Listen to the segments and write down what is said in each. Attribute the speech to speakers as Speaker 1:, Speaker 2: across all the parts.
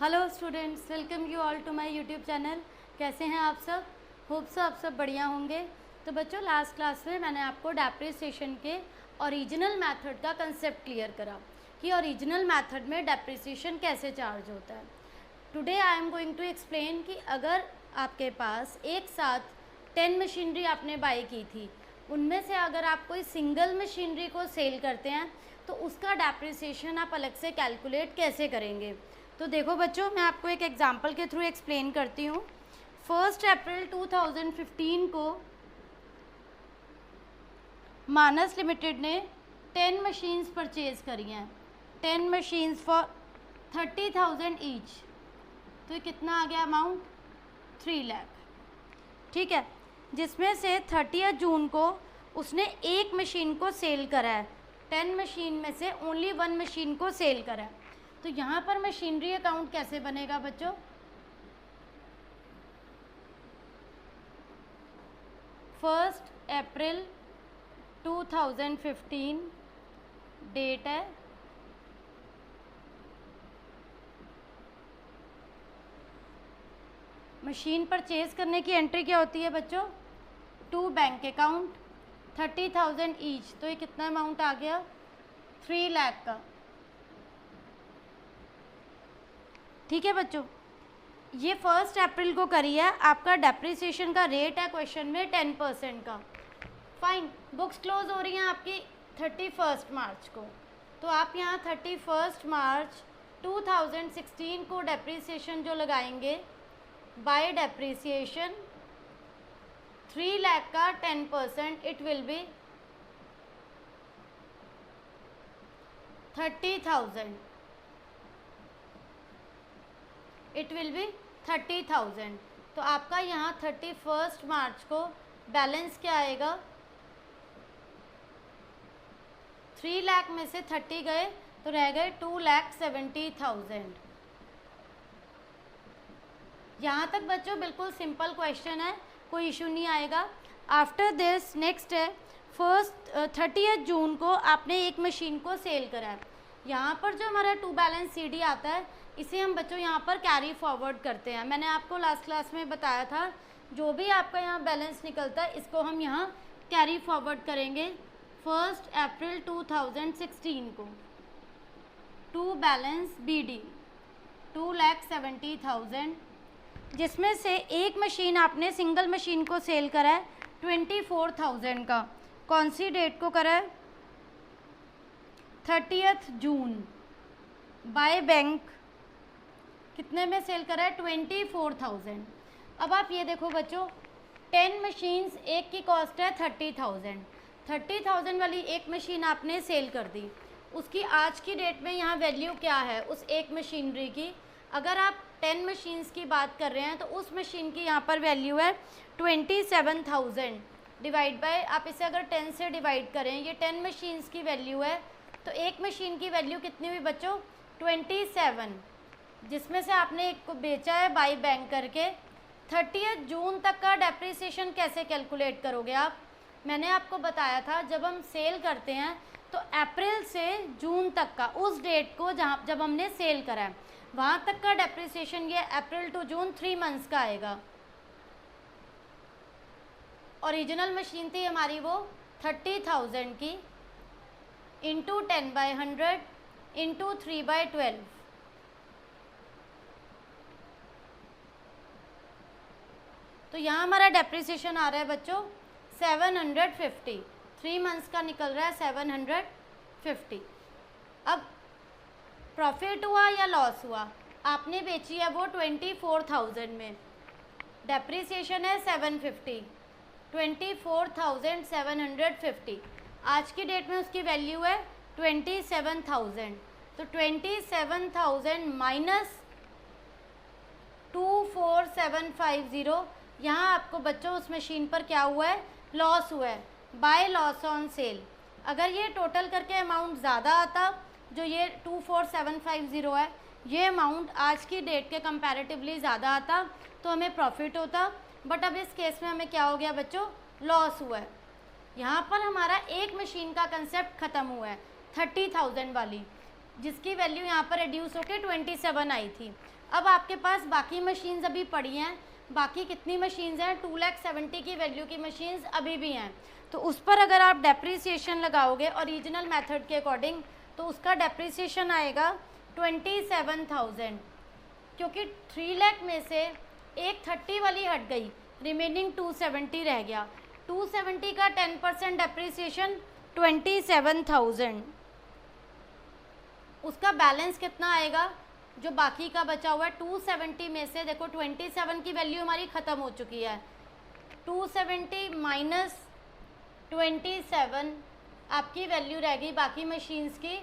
Speaker 1: Hello students, welcome you all to my YouTube channel. कैसे हैं आप सब? होप सो आप सब बढ़िया होंगे। तो बच्चों, लास्ट क्लास में मैंने आपको डेप्रिसिएशन के ओरिजिनल मेथड का कंसेप्ट क्लियर करा कि ओरिजिनल मेथड में डेप्रिसिएशन कैसे चार्ज होता है। Today I am going to explain कि अगर आपके पास एक साथ 10 मशीनरी आपने बाई की थी, उनमें से अगर आप कोई सिंगल मशीनरी को सेल करते हैं तो उसका डेप्रिसिएशन आप अलग से कैलकुलेट कैसे करेंगे। तो देखो बच्चों, मैं आपको एक एग्जांपल के थ्रू एक्सप्लेन करती हूँ। 1 अप्रैल 2015 को मानस लिमिटेड ने 10 मशीन्स परचेज करी हैं, 10 मशीन्स फॉर 30,000 ईच। तो ये कितना आ गया अमाउंट? 3 लाख। ठीक है, जिसमें से 30 जून को उसने एक मशीन को सेल करा है। 10 मशीन में से ओनली 1 मशीन को सेल करा है। तो यहाँ पर मशीनरी अकाउंट कैसे बनेगा बच्चों? फर्स्ट अप्रैल 2015 डेट है, मशीन परचेज करने की एंट्री क्या होती है बच्चों? To bank account 30,000 each. तो ये कितना अमाउंट आ गया? 3 लाख का। ठीक है बच्चों, ये 1 अप्रैल को करी है। आपका डेप्रिसिएशन का रेट है क्वेश्चन में 10% का। फाइन, बुक्स क्लोज हो रही हैं आपकी 31 मार्च को। तो आप यहाँ 31 मार्च 2016 को डेप्रिसिएशन जो लगाएंगे बाय डेप्रिसिएशन 3 लाख का 10%, it will be 30,000। It will be 30,000। तो आपका यहाँ 31 मार्च को बैलेंस क्या आएगा? 3 लाख में से 30 गए तो रह गए 2,70,000। यहाँ तक बच्चों बिल्कुल सिंपल क्वेश्चन है, कोई इशू नहीं आएगा। आफ्टर दिस नेक्स्ट है 30 जून को आपने एक मशीन को सेल करा है। यहाँ पर जो हमारा टू बैलेंस सीडी आता है, इसे हम बच्चों यहाँ पर कैरी फॉरवर्ड करते हैं। मैंने आपको लास्ट क्लास में बताया था, जो भी आपका यहाँ बैलेंस निकलता है इसको हम यहाँ कैरी फॉरवर्ड करेंगे 1 अप्रैल 2016 को। टू बैलेंस BD 2,70,000, जिसमें से एक मशीन आपने सिंगल मशीन को सेल करा है 24,000 का। कौन सी डेट को करा है? 30 जून। बाय बैंक कितने में सेल करा है? 24,000। अब आप ये देखो बच्चों, 10 मशीन्स, एक की कॉस्ट है 30,000। 30,000 वाली एक मशीन आपने सेल कर दी। उसकी आज की डेट में यहाँ वैल्यू क्या है उस एक मशीनरी की? अगर आप 10 मशीन्स की बात कर रहे हैं तो उस मशीन की यहाँ पर वैल्यू है 27,000 डिवाइड बाय, आप इसे अगर 10 से डिवाइड करें, ये 10 मशीन्स की वैल्यू है, तो एक मशीन की वैल्यू कितनी हुई बच्चों? 27, जिसमें से आपने एक को बेचा है बाई बैंक करके। 30 जून तक का डेप्रिसिएशन कैसे कैलकुलेट करोगे आप? मैंने आपको बताया था, जब हम सेल करते हैं तो अप्रैल से जून तक का, उस डेट को जहाँ जब हमने सेल करा है वहाँ तक का डेप्रिसिएशन ये अप्रैल टू जून 3 मंथ्स का आएगा। ओरिजिनल मशीन थी हमारी वो 30,000 की, इंटू 10/100 इंटू 3/12। तो यहाँ हमारा डेप्रिसिएशन आ रहा है बच्चों 750। 3 मंथ्स का निकल रहा है 750। अब प्रॉफिट हुआ या लॉस हुआ? आपने बेची है वो 24,000 में, डेप्रिसिएशन है 750, 24,750। आज की डेट में उसकी वैल्यू है 27,000। तो 27,000 माइनस 24,750, यहाँ आपको बच्चों उस मशीन पर क्या हुआ है? लॉस हुआ है, बाय लॉस ऑन सेल। अगर ये टोटल करके अमाउंट ज़्यादा आता, जो ये 24,750 है, ये अमाउंट आज की डेट के कंपैरेटिवली ज़्यादा आता तो हमें प्रॉफिट होता। बट अब इस केस में हमें क्या हो गया बच्चों? लॉस हुआ है। यहाँ पर हमारा एक मशीन का कंसेप्ट ख़त्म हुआ है 30,000 वाली, जिसकी वैल्यू यहाँ पर रिड्यूस होकर 27 आई थी। अब आपके पास बाकी मशीन्स अभी पड़ी हैं, बाकी कितनी मशीन्स हैं, 2,70,000 की वैल्यू की मशीन्स अभी भी हैं। तो उस पर अगर आप डेप्रीसिएशन लगाओगे ओरिजिनल मेथड के अकॉर्डिंग तो उसका डेप्रीसिएशन आएगा 27,000, क्योंकि 3 लाख में से एक 30 वाली हट गई, रिमेनिंग 270 रह गया। 270 का 10% डेप्रीसिएशन 27,000, उसका बैलेंस कितना आएगा जो बाकी का बचा हुआ है। 270 में से देखो 27 की वैल्यू हमारी ख़त्म हो चुकी है, 270 माइनस 27 आपकी वैल्यू रहेगी बाकी मशीन्स की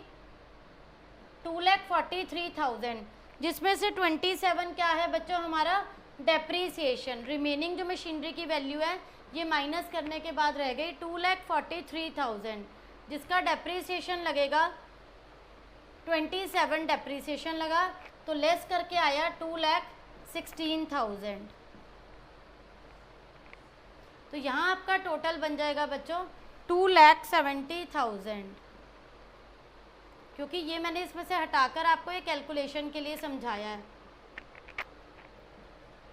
Speaker 1: 2,43,000, जिसमें से 27 क्या है बच्चों हमारा डेप्रीसिएशन। रिमेनिंग जो मशीनरी की वैल्यू है ये माइनस करने के बाद रह गई 2,43,000, जिसका डेप्रीसिएशन लगेगा 27 डेप्रीसिएशन लगा तो लेस करके आया 2,16,000। तो यहाँ आपका टोटल बन जाएगा बच्चों 2,70,000, क्योंकि ये मैंने इसमें से हटाकर आपको ये कैलकुलेशन के लिए समझाया है।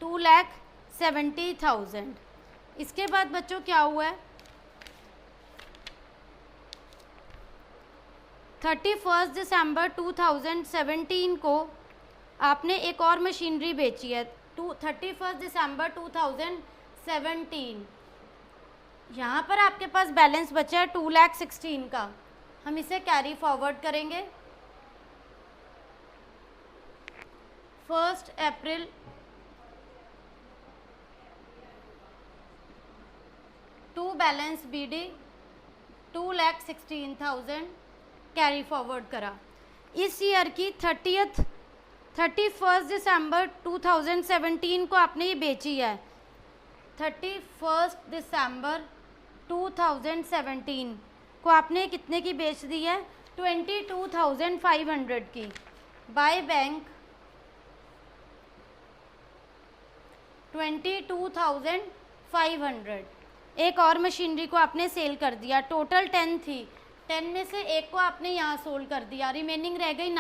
Speaker 1: 2,70,000। इसके बाद बच्चों क्या हुआ है, 31 दिसंबर 2017 को आपने एक और मशीनरी बेची है। 31 दिसंबर 2017 यहाँ पर आपके पास बैलेंस बचा है 2,16,000 का, हम इसे कैरी फॉरवर्ड करेंगे। 1 अप्रैल to balance BD 2,16,000 carry forward करा। इस ईयर की 31 दिसंबर 2017 को आपने ये बेची है। 31 दिसंबर 2017 को आपने कितने की बेच दी है, 22,500 की बाय बैंक 22,500। एक और मशीनरी को आपने सेल कर दिया, टोटल 10 थी, 10 में से एक को आपने यहाँ सोल्ड कर दिया, रिमेनिंग रह गई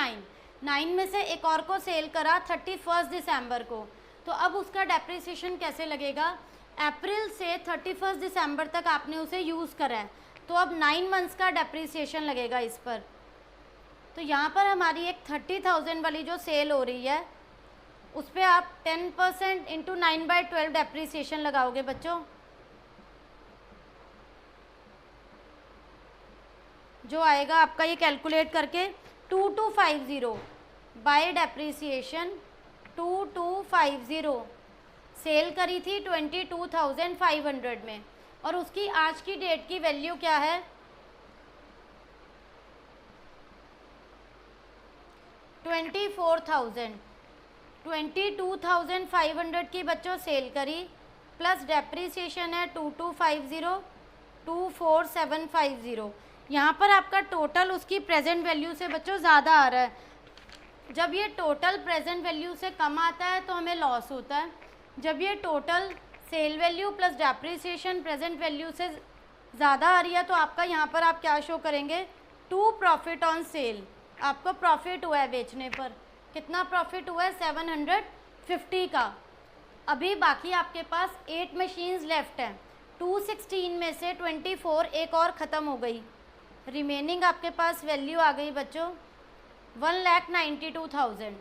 Speaker 1: 9 में से एक और को सेल करा 31 दिसंबर को। तो अब उसका डेप्रिसिएशन कैसे लगेगा, अप्रैल से 31 दिसंबर तक आपने उसे यूज़ करा है तो अब 9 मंथ्स का डेप्रिसिएशन लगेगा इस पर। तो यहाँ पर हमारी एक 30,000 वाली जो सेल हो रही है उस पर आप 10% इंटू 9/12 डेप्रिसिएशन लगाओगे बच्चों, जो आएगा आपका ये कैलकुलेट करके 2250 बाय डेप्रिसिएशन 2250। सेल करी थी 22,500 में और उसकी आज की डेट की वैल्यू क्या है, 24,000। 22,500 की बच्चों सेल करी प्लस डेप्रिसिएशन है 2250 24,750। यहाँ पर आपका टोटल उसकी प्रेजेंट वैल्यू से बच्चों ज़्यादा आ रहा है। जब ये टोटल प्रेजेंट वैल्यू से कम आता है तो हमें लॉस होता है, जब ये total sale value plus depreciation present value से ज़्यादा आ रही है तो आपका यहाँ पर आप क्या शो करेंगे, 2 प्रॉफिट ऑन सेल। आपको प्रॉफिट हुआ है बेचने पर, कितना प्रॉफिट हुआ है, 750 का। अभी बाकी आपके पास 8 मशीन्स लेफ्ट हैं, 216 में से 24 एक और ख़त्म हो गई, रिमेनिंग आपके पास वैल्यू आ गई बच्चों 1,92,000।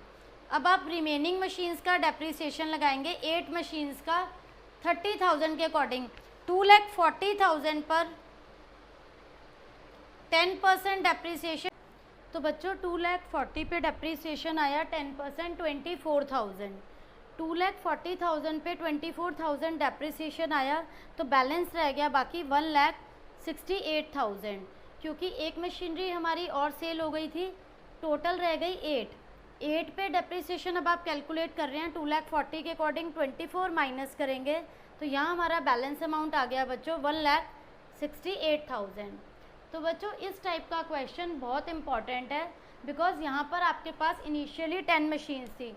Speaker 1: अब आप रिमेनिंग मशीन्स का डेप्रिसिएशन लगाएंगे 8 मशीन्स का 30,000 के अकॉर्डिंग, 2,40,000 पर 10% डेप्रिसिएशन। तो बच्चों 2,40,000 पे डेप्रिसिएशन आया 10% 24,000। 2,40,000 पे 24,000 डेप्रिसिएशन आया तो बैलेंस रह गया बाकी 1,68,000, क्योंकि एक मशीनरी हमारी और सेल हो गई थी, टोटल रह गई 8 पे डेप्रिसिएशन। अब आप कैलकुलेट कर रहे हैं 2,40,000 के अकॉर्डिंग 24 माइनस करेंगे तो यहाँ हमारा बैलेंस अमाउंट आ गया बच्चों 1,68,000। तो बच्चों इस टाइप का क्वेश्चन बहुत इंपॉर्टेंट है, बिकॉज यहाँ पर आपके पास इनिशियली 10 मशीन्स थी,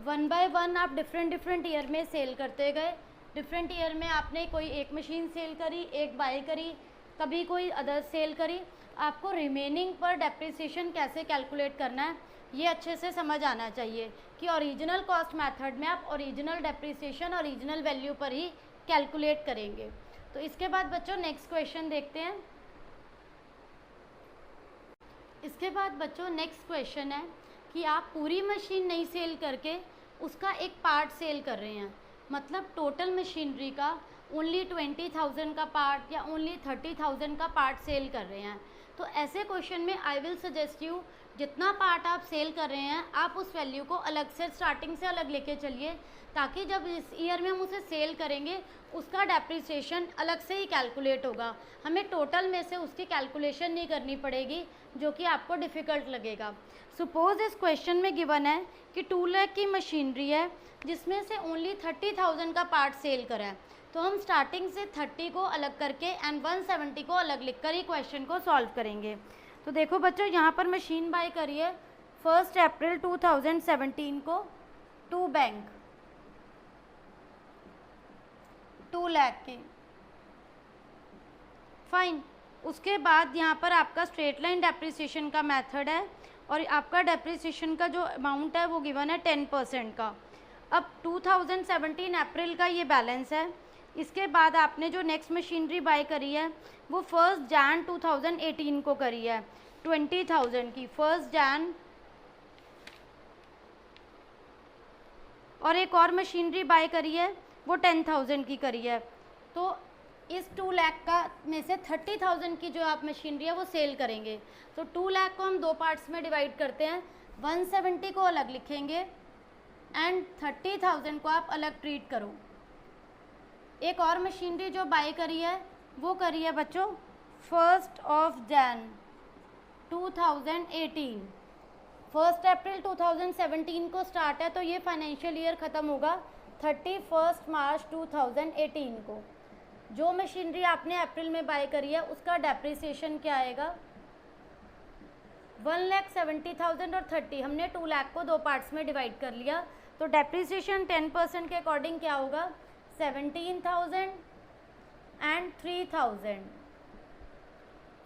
Speaker 1: 1 बाय 1 आप डिफरेंट ईयर में सेल करते गए। डिफरेंट ईयर में आपने कोई एक मशीन सेल करी, एक बाय करी, कभी कोई अदर सेल करी। आपको रिमेनिंग पर डेप्रिसिएशन कैसे कैलकुलेट करना है ये अच्छे से समझ आना चाहिए कि ओरिजिनल कॉस्ट मेथड में आप ओरिजिनल डेप्रिसिएशन ओरिजिनल वैल्यू पर ही कैलकुलेट करेंगे। तो इसके बाद बच्चों नेक्स्ट क्वेश्चन देखते हैं। इसके बाद बच्चों नेक्स्ट क्वेश्चन है कि आप पूरी मशीन नहीं सेल करके उसका एक पार्ट सेल कर रहे हैं, मतलब टोटल मशीनरी का ओनली 20,000 का पार्ट या ओनली 30,000 का पार्ट सेल कर रहे हैं। तो ऐसे क्वेश्चन में आई विल सजेस्ट यू जितना पार्ट आप सेल कर रहे हैं आप उस वैल्यू को अलग से स्टार्टिंग से अलग लेके चलिए, ताकि जब इस ईयर में हम उसे सेल करेंगे उसका डेप्रिसिएशन अलग से ही कैलकुलेट होगा, हमें टोटल में से उसकी कैलकुलेशन नहीं करनी पड़ेगी, जो कि आपको डिफ़िकल्ट लगेगा। सपोज इस क्वेश्चन में गिवन है कि 2 लाख की मशीनरी है जिसमें से ओनली 30,000 का पार्ट सेल करा है, तो हम स्टार्टिंग से 30 को अलग करके एंड 170 को अलग लिखकर ही क्वेश्चन को सॉल्व करेंगे। तो देखो बच्चों, यहाँ पर मशीन बाय करी है 1 अप्रैल 2017 को टू बैंक 2 लाख की, फाइन। उसके बाद यहाँ पर आपका स्ट्रेट लाइन डेप्रिसिएशन का मेथड है और आपका डेप्रिसिएशन का जो अमाउंट है वो गिवन है 10% का। अब 2017 अप्रैल का ये बैलेंस है। इसके बाद आपने जो नेक्स्ट मशीनरी बाय करी है वो 1 जैन 2018 को करी है 20,000 की, 1 जैन। और एक और मशीनरी बाय करी है वो 10,000 की करी है। तो इस 2 लाख का में से 30,000 की जो आप मशीनरी है वो सेल करेंगे। तो 2 लाख को हम 2 पार्ट्स में डिवाइड करते हैं, 170 को अलग लिखेंगे एंड 30,000 को आप अलग ट्रीट करो। एक और मशीनरी जो बाय करी है वो करी है बच्चों 1 जैन 2018, 1 अप्रैल 2017 को स्टार्ट है, तो ये फाइनेंशियल ईयर ख़त्म होगा 31 मार्च 2018 को। जो मशीनरी आपने अप्रैल में बाय करी है उसका डेप्रिसिएशन क्या आएगा 1,70,000 और 30, हमने 2 लाख को 2 पार्ट्स में डिवाइड कर लिया, तो डेप्रिसिएशन 10% के अकॉर्डिंग क्या होगा 17,000 एंड 3,000,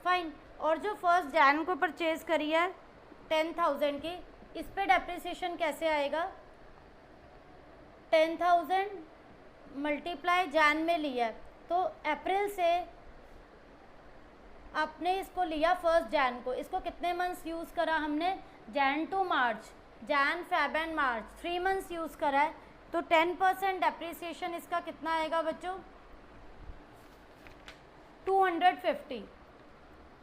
Speaker 1: फाइन। और जो 1 जैन को परचेज करी है 10,000 की, इस पे डेप्रिसिएशन कैसे आएगा 10,000 मल्टीप्लाई जैन में लिया है, तो अप्रैल से आपने इसको लिया 1 जैन को, इसको कितने मंथ्स यूज़ करा हमने Jan to March, Jan Feb and March 3 months use करा है, तो 10% डेप्रिसिएशन इसका कितना आएगा बच्चों 250,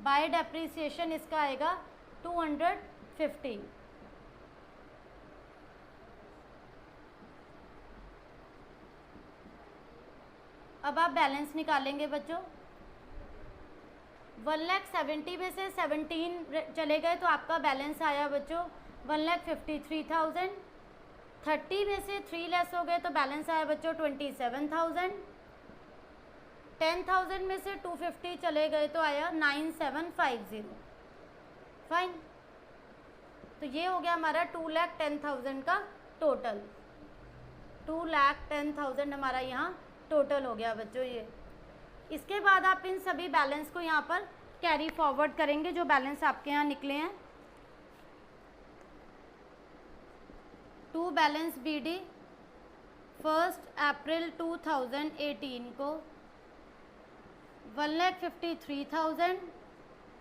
Speaker 1: बाय डेप्रिसिएशन इसका आएगा 250। अब आप बैलेंस निकालेंगे बच्चों, 1,70,000 में से 17 चले गए तो आपका बैलेंस आया बच्चों 1,53,000, 30 में से 3 लेस हो गए तो बैलेंस आया बच्चों 27,000, 10,000 में से 250 चले गए तो आया 9,750, फाइन। तो ये हो गया हमारा 2,10,000 का टोटल, 2,10,000 हमारा यहाँ टोटल हो गया बच्चों ये। इसके बाद आप इन सभी बैलेंस को यहाँ पर कैरी फॉरवर्ड करेंगे जो बैलेंस आपके यहाँ निकले हैं। टू बैलेंस बीडी 1 अप्रैल 2018 को 1,53,000,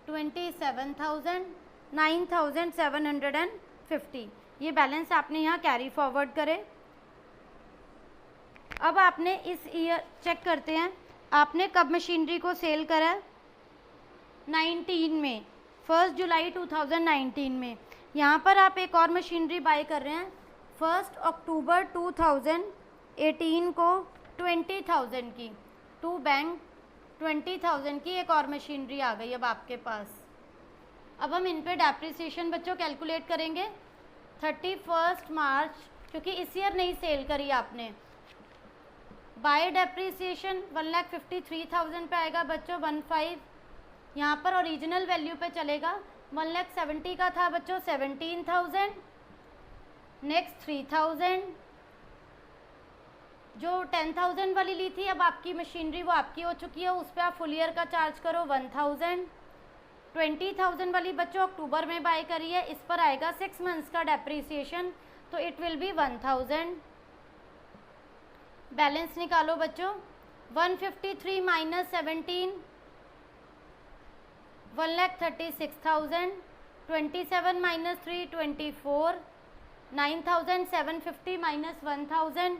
Speaker 1: 27,000, 9,750, ये बैलेंस आपने यहाँ कैरी फॉरवर्ड करे। अब आपने इस ईयर चेक करते हैं आपने कब मशीनरी को सेल करा 19 में, 1 जुलाई 2019 में। यहाँ पर आप एक और मशीनरी बाय कर रहे हैं 1 अक्टूबर 2018 को 20,000 की, टू बैंक 20,000 की एक और मशीनरी आ गई अब आपके पास। अब हम इन पे डेप्रिसिएशन बच्चों कैलकुलेट करेंगे 31 मार्च, क्योंकि इस ईयर नहीं सेल करी आपने। बाय डेप्रिसिएशन 1,53,000 पे आएगा बच्चों 15, यहाँ पर ओरिजिनल वैल्यू पे चलेगा 1,70,000 का था बच्चों 17,000, नेक्स्ट 3,000, जो 10,000 वाली ली थी अब आपकी मशीनरी वो आपकी हो चुकी है, उस पर आप फुल ईयर का चार्ज करो 1,000, 20,000 वाली बच्चों अक्टूबर में बाय करी है, इस पर आएगा 6 मंथ्स का डेप्रीसिएशन, तो इट विल बी 1000। बैलेंस निकालो बच्चों, 153 माइनस 17, 1,36,000, 27 माइनस 3 24, 9,750 माइनस 1,000,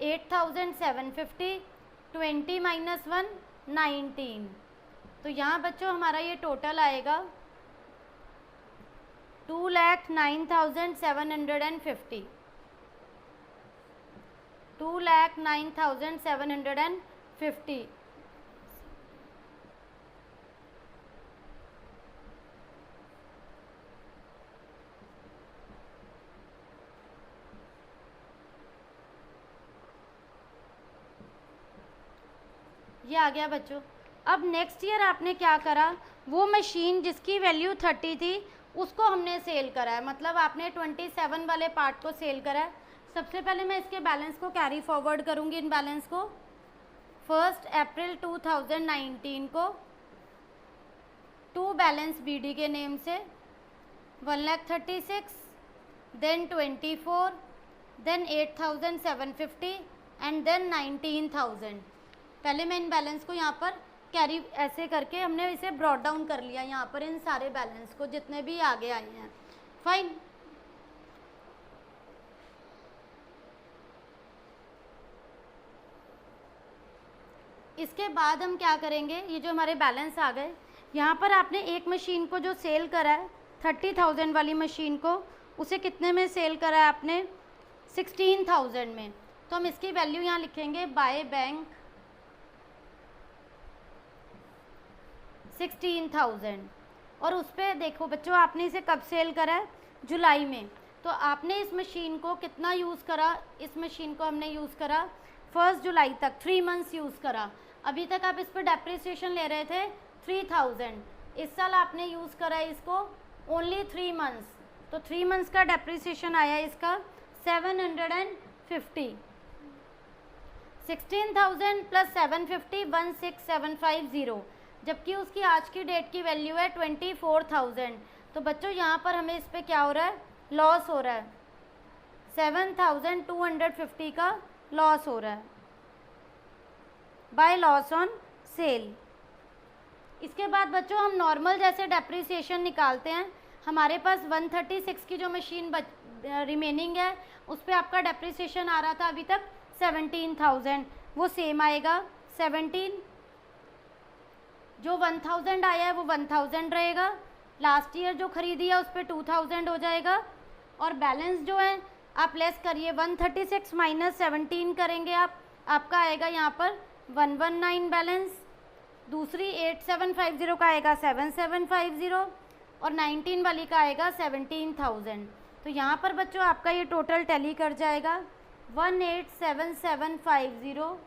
Speaker 1: 8,750, 20 माइनस 1 19। तो यहाँ बच्चों हमारा ये टोटल आएगा 2,09,750, 2,09,750। ये आ गया बच्चों। अब नेक्स्ट ईयर आपने क्या करा, वो मशीन जिसकी वैल्यू 30 थी उसको हमने सेल करा है, मतलब आपने 27 वाले पार्ट को सेल करा है। सबसे पहले मैं इसके बैलेंस को कैरी फॉरवर्ड करूंगी, इन बैलेंस को 1 अप्रैल 2019 को 2 बैलेंस बीडी के नेम से 1,36,000, देन 24, देन 8,750 एंड देन 19,000। पहले मैं इन बैलेंस को यहाँ पर कैरी ऐसे करके हमने इसे ब्रॉड डाउन कर लिया यहाँ पर, इन सारे बैलेंस को जितने भी आगे आए हैं। फाइन। इसके बाद हम क्या करेंगे, ये जो हमारे बैलेंस आ गए, यहाँ पर आपने एक मशीन को जो सेल करा है 30,000 वाली मशीन को, उसे कितने में सेल करा है आपने, 16,000 में। तो हम इसकी वैल्यू यहाँ लिखेंगे बाय बैंक 16,000। और उस पर देखो बच्चों आपने इसे कब सेल करा है, जुलाई में। तो आपने इस मशीन को कितना यूज़ करा, इस मशीन को हमने यूज़ करा 1 जुलाई तक, 3 मंथ्स यूज़ करा। अभी तक आप इस पर डेप्रिसिएशन ले रहे थे 3,000, इस साल आपने यूज़ करा है इसको ओनली 3 मंथ्स, तो 3 मंथ्स का डेप्रिसिएशन आया इसका 750। 16,000 प्लस 750 16,750, जबकि उसकी आज की डेट की वैल्यू है 24,000। तो बच्चों यहाँ पर हमें इस पर क्या हो रहा है, लॉस हो रहा है, 7,250 का लॉस हो रहा है बाय लॉस ऑन सेल। इसके बाद बच्चों हम नॉर्मल जैसे डेप्रिसिएशन निकालते हैं, हमारे पास 136 की जो मशीन रिमेनिंग है उस पर आपका डेप्रिसिएशन आ रहा था अभी तक 17,000, वो सेम आएगा 17। जो 1,000 आया है वो 1,000 रहेगा, लास्ट ईयर जो खरीदी है उस पर 2,000 हो जाएगा, और बैलेंस जो है आप लेस करिए 136 माइनस 17 करेंगे आप, आपका आएगा यहाँ पर 119 बैलेंस। दूसरी 8750 का आएगा 7750, और 19 वाली का आएगा 17,000। तो यहाँ पर बच्चों आपका ये टोटल टैली कर जाएगा 187750।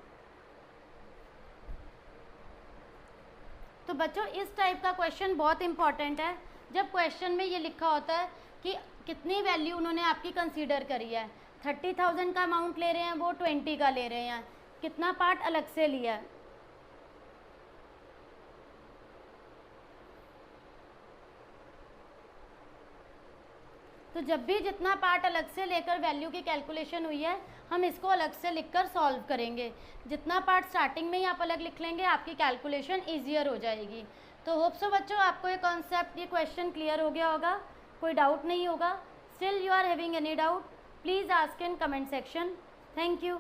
Speaker 1: तो बच्चों इस टाइप का क्वेश्चन बहुत इंपॉर्टेंट है, जब क्वेश्चन में ये लिखा होता है कि कितनी वैल्यू उन्होंने आपकी कंसीडर करी है। 30,000 का अमाउंट ले रहे हैं, वो 20 का ले रहे हैं, कितना पार्ट अलग से लिया है। तो जब भी जितना पार्ट अलग से लेकर वैल्यू की कैलकुलेशन हुई है, हम इसको अलग से लिखकर सॉल्व करेंगे। जितना पार्ट स्टार्टिंग में ही आप अलग लिख लेंगे, आपकी कैलकुलेशन ईजियर हो जाएगी। तो होप सो बच्चों आपको ये कॉन्सेप्ट, ये क्वेश्चन क्लियर हो गया होगा, कोई डाउट नहीं होगा। Still you are having any doubt, please ask in comment section. Thank you.